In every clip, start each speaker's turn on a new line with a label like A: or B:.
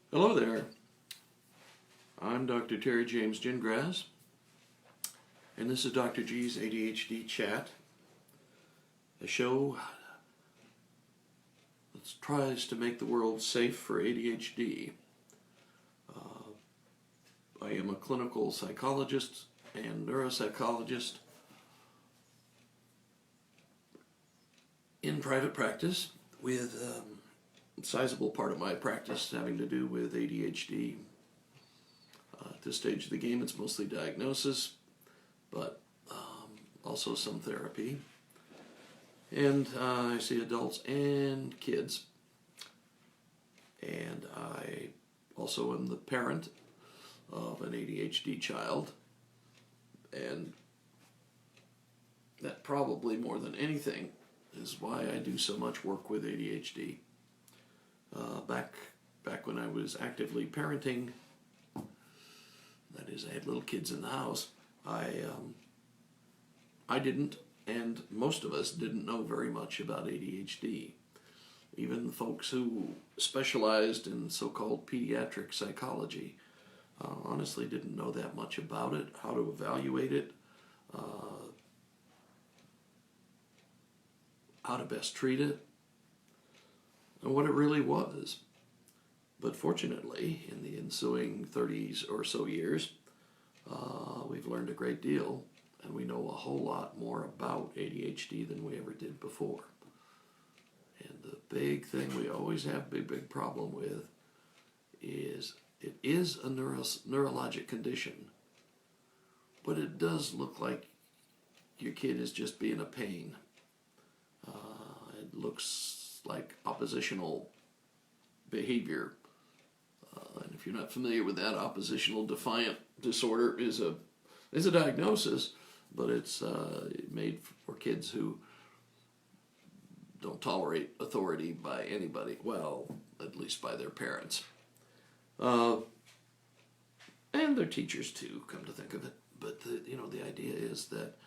A: Hello there. I'm Dr. Terry James Gingras, and this is Dr. G's ADHD Chat, a show that tries to make the world safe for ADHD. I am a clinical psychologist and neuropsychologist in private practice with a sizable part of my practice having to do with ADHD. At this stage of the game, it's mostly diagnosis, but also some therapy. And I see adults and kids. And I also am the parent of an ADHD child. And that probably more than anything is why I do so much work with ADHD. Back when I was actively parenting, that is, I had little kids in the house, I didn't, and most of us didn't know very much about ADHD. Even folks who specialized in so-called pediatric psychology honestly didn't know that much about it, how to evaluate it, how to best treat it, and what it really was. But fortunately, in the ensuing 30s or so years, we've learned a great deal, and we know a whole lot more about ADHD than we ever did before. And the big thing we always have a big problem with is it is a neurologic condition, but it does look like your kid is just being a pain. It looks like oppositional behavior. And if you're not familiar with that, oppositional defiant disorder is a diagnosis, but it's made for kids who don't tolerate authority by anybody, well, at least by their parents. And their teachers too, come to think of it. But the idea is that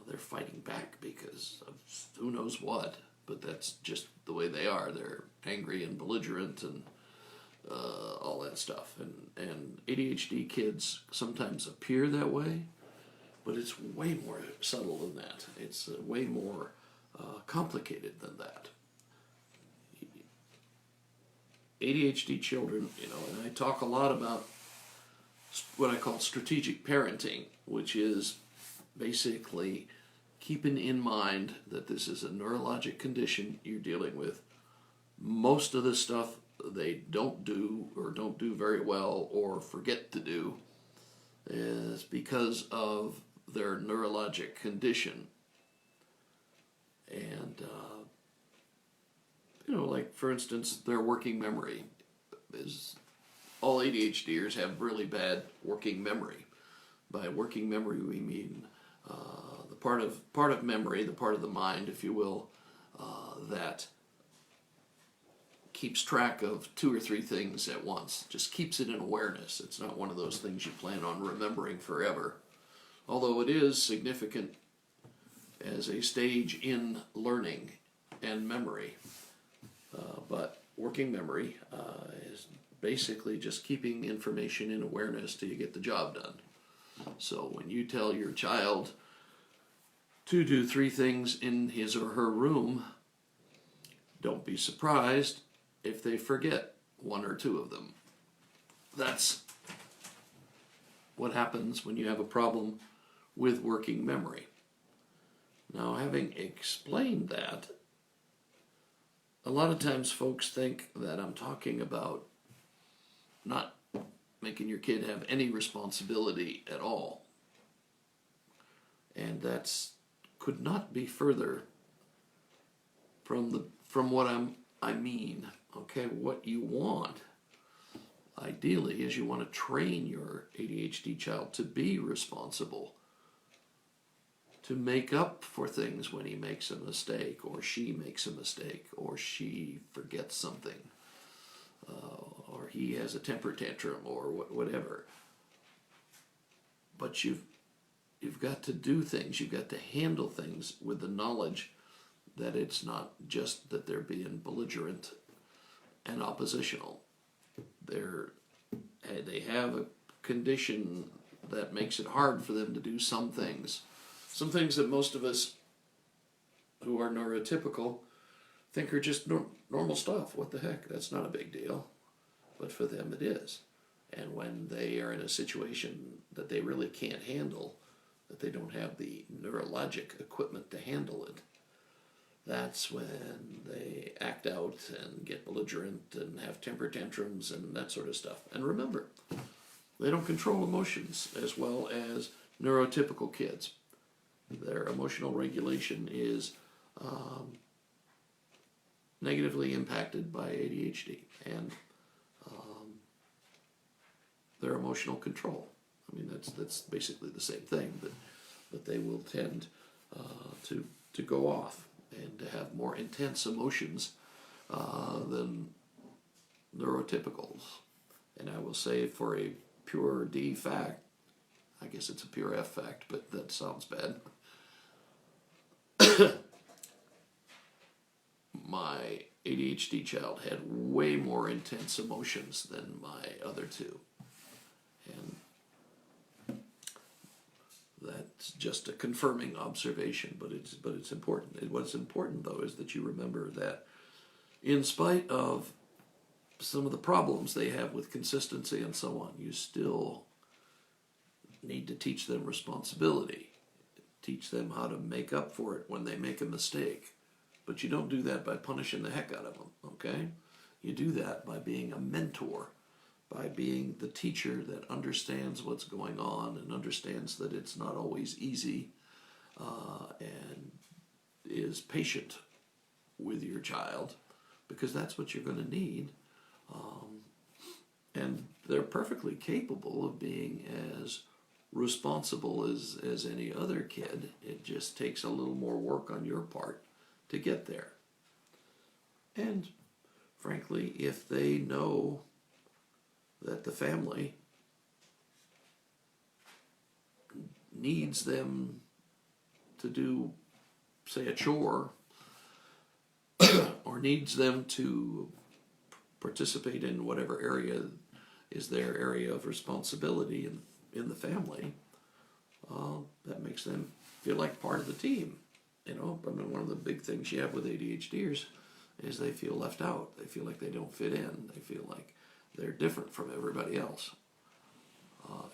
A: they're fighting back because of who knows what, but that's just the way they are. They're angry and belligerent and all that stuff. And ADHD kids sometimes appear that way, but it's way more subtle than that. It's way more complicated than that. ADHD children, and I talk a lot about what I call strategic parenting, which is basically keeping in mind that this is a neurologic condition you're dealing with. Most of the stuff they don't do or don't do very well or forget to do is because of their neurologic condition. And, like for instance, their working memory is, all ADHDers have really bad working memory. By working memory, we mean the part of memory, the part of the mind, if you will, that keeps track of two or three things at once. Just keeps it in awareness. It's not one of those things you plan on remembering forever. Although it is significant as a stage in learning and memory. But working memory is basically just keeping information in awareness till you get the job done. So when you tell your child to do three things in his or her room, don't be surprised if they forget one or two of them. That's what happens when you have a problem with working memory. Now, having explained that, a lot of times folks think that I'm talking about not making your kid have any responsibility at all. And that's could not be further from what I mean. Okay, what you want, ideally, is you want to train your ADHD child to be responsible, to make up for things when he makes a mistake, or she makes a mistake, or she forgets something, or he has a temper tantrum, or whatever. But you've got to do things, you've got to handle things with the knowledge that it's not just that they're being belligerent and oppositional, they have a condition that makes it hard for them to do some things that most of us who are neurotypical think are just normal stuff. What the heck? That's not a big deal. But for them it is. And when they are in a situation that they really can't handle, that they don't have the neurologic equipment to handle it, that's when they act out and get belligerent and have temper tantrums and that sort of stuff. And remember, they don't control emotions as well as neurotypical kids. Their emotional regulation is negatively impacted by ADHD and their emotional control. I mean, that's basically the same thing, but they will tend to go off and to have more intense emotions than neurotypicals. And I will say, for a pure D fact, I guess it's a pure F fact, but that sounds bad. My ADHD child had way more intense emotions than my other two. And that's just a confirming observation, but it's important. What's important, though, is that you remember that in spite of some of the problems they have with consistency and so on, you still need to teach them responsibility. Teach them how to make up for it when they make a mistake. But you don't do that by punishing the heck out of them, okay? You do that by being a mentor, by being the teacher that understands what's going on and understands that it's not always easy, and is patient with your child, because that's what you're going to need. And they're perfectly capable of being as responsible as any other kid. It just takes a little more work on your part to get there. And frankly, if they know that the family needs them to do, say, a chore, or needs them to participate in whatever area is their area of responsibility in the family, that makes them feel like part of the team. You know, I mean, one of the big things you have with ADHDers is they feel left out. They feel like they don't fit in. They feel like they're different from everybody else.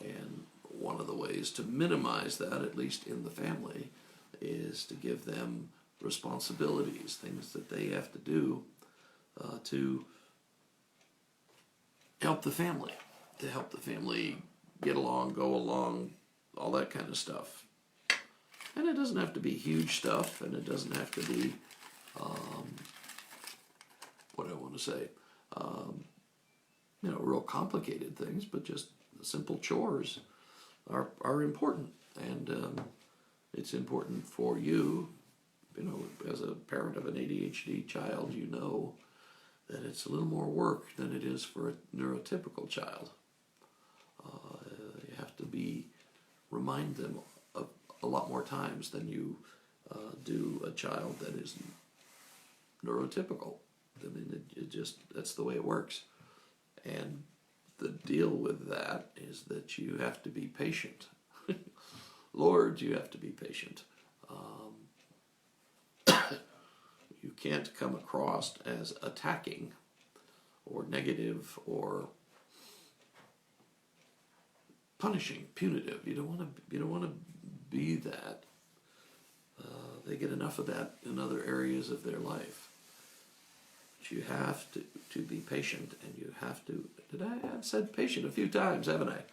A: And one of the ways to minimize that, at least in the family, is to give them responsibilities, things that they have to do to help the family get along, go along, all that kind of stuff. And it doesn't have to be huge stuff, and it doesn't have to be, what do I want to say, real complicated things, but just simple chores are important. And it's important for you, as a parent of an ADHD child, you know that it's a little more work than it is for a neurotypical child. You have to remind them a lot more times than you do a child that is neurotypical. I mean, that's the way it works. And the deal with that is that you have to be patient. Lord, you have to be patient. You can't come across as attacking or negative or punishing, punitive. You don't want to be that. They get enough of that in other areas of their life. But you have to be patient, and you have to. I've said patient a few times, haven't I?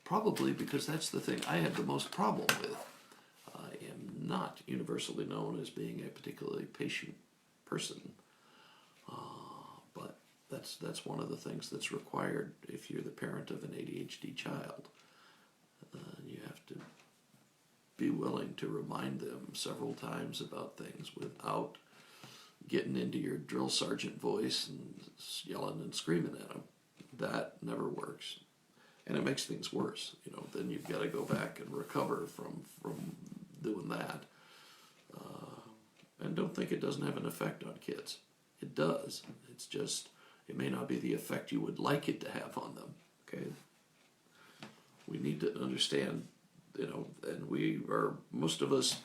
A: Probably because that's the thing I have the most problem with. I am not universally known as being a particularly patient person, but that's one of the things that's required if you're the parent of an ADHD child. You have to be willing to remind them several times about things without getting into your drill sergeant voice and yelling and screaming at them. That never works. And it makes things worse. Then you've got to go back and recover from doing that. And don't think it doesn't have an effect on kids. It does. It may not be the effect you would like it to have on them. Okay? We need to understand, and most of us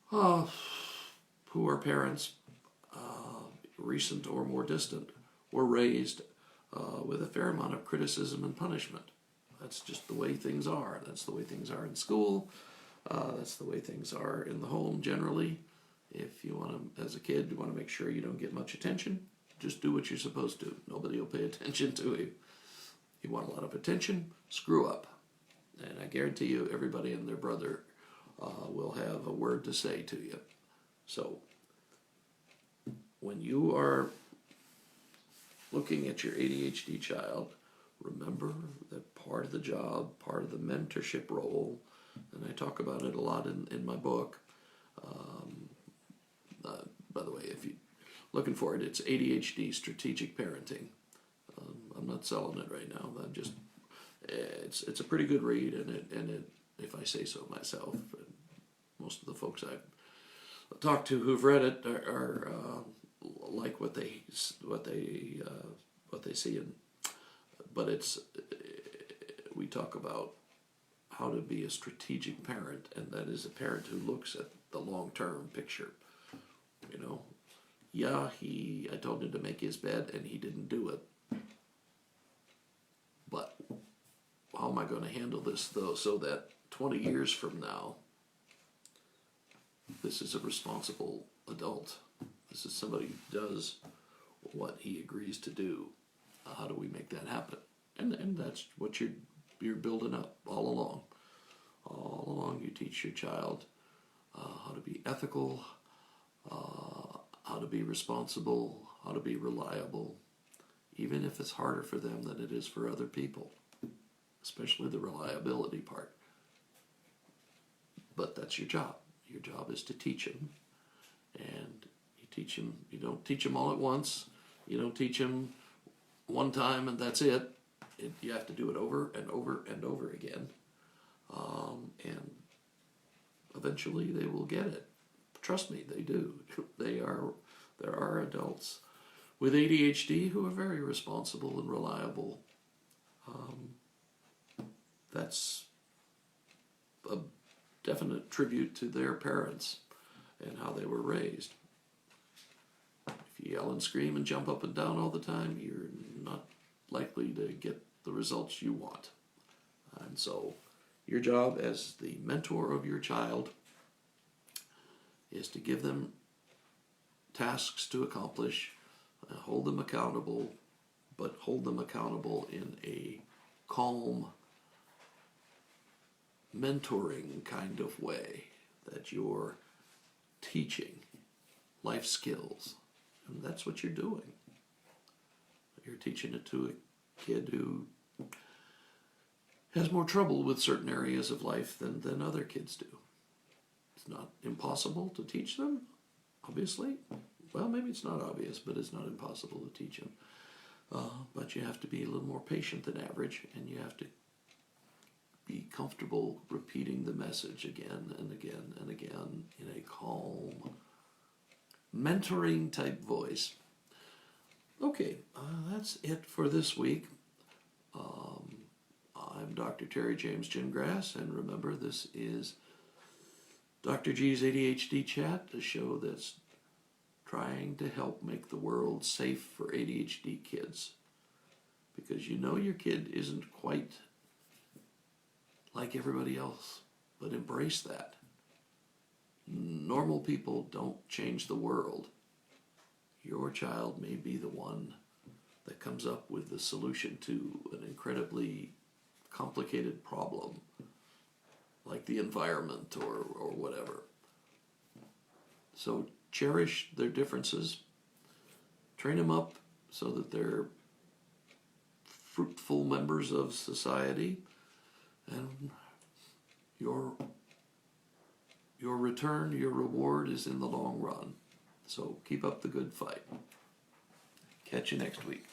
A: who are parents, recent or more distant, were raised with a fair amount of criticism and punishment. That's just the way things are. That's the way things are in school. That's the way things are in the home generally. If you want to, as a kid, you want to make sure you don't get much attention, just do what you're supposed to. Nobody will pay attention to you. You want a lot of attention, screw up. And I guarantee you, everybody and their brother will have a word to say to you. So, when you are looking at your ADHD child, remember that part of the job, part of the mentorship role, and I talk about it a lot in my book. By the way, if you're looking for it, it's ADHD Strategic Parenting. I'm not selling it right now. It's a pretty good read, and if I say so myself, most of the folks I've talked to who've read it are like what they see in. But we talk about how to be a strategic parent, and that is a parent who looks at the long-term picture. I told him to make his bed, and he didn't do it. But how am I going to handle this, though, so that 20 years from now, this is a responsible adult. This is somebody who does what he agrees to do. How do we make that happen? And that's what you're building up all along. All along, you teach your child how to be ethical, how to be responsible, how to be reliable, even if it's harder for them than it is for other people, especially the reliability part. But that's your job. Your job is to teach them, and you teach them. You don't teach them all at once. You don't teach them one time and that's it. You have to do it over and over and over again, and eventually they will get it. Trust me, they do. There are adults with ADHD who are very responsible and reliable. That's a definite tribute to their parents and how they were raised. If you yell and scream and jump up and down all the time, you're not likely to get the results you want. And so your job as the mentor of your child is to give them tasks to accomplish, hold them accountable, but hold them accountable in a calm, mentoring kind of way, that you're teaching life skills. And that's what you're doing. You're teaching it to a kid who has more trouble with certain areas of life than other kids do. It's not impossible to teach them, obviously. Well, maybe it's not obvious, but it's not impossible to teach them. But you have to be a little more patient than average, and you have to be comfortable repeating the message again and again and again in a calm, mentoring type voice. Okay, that's it for this week. I'm Dr. Terry James Gingrass, and remember, this is Dr. G's ADHD Chat, a show that's trying to help make the world safe for ADHD kids. Because you know your kid isn't quite like everybody else, but embrace that. Normal people don't change the world. Your child may be the one that comes up with the solution to an incredibly complicated problem, like the environment or whatever. So cherish their differences, train them up so that they're fruitful members of society, and your return, your reward is in the long run. So keep up the good fight. Catch you next week.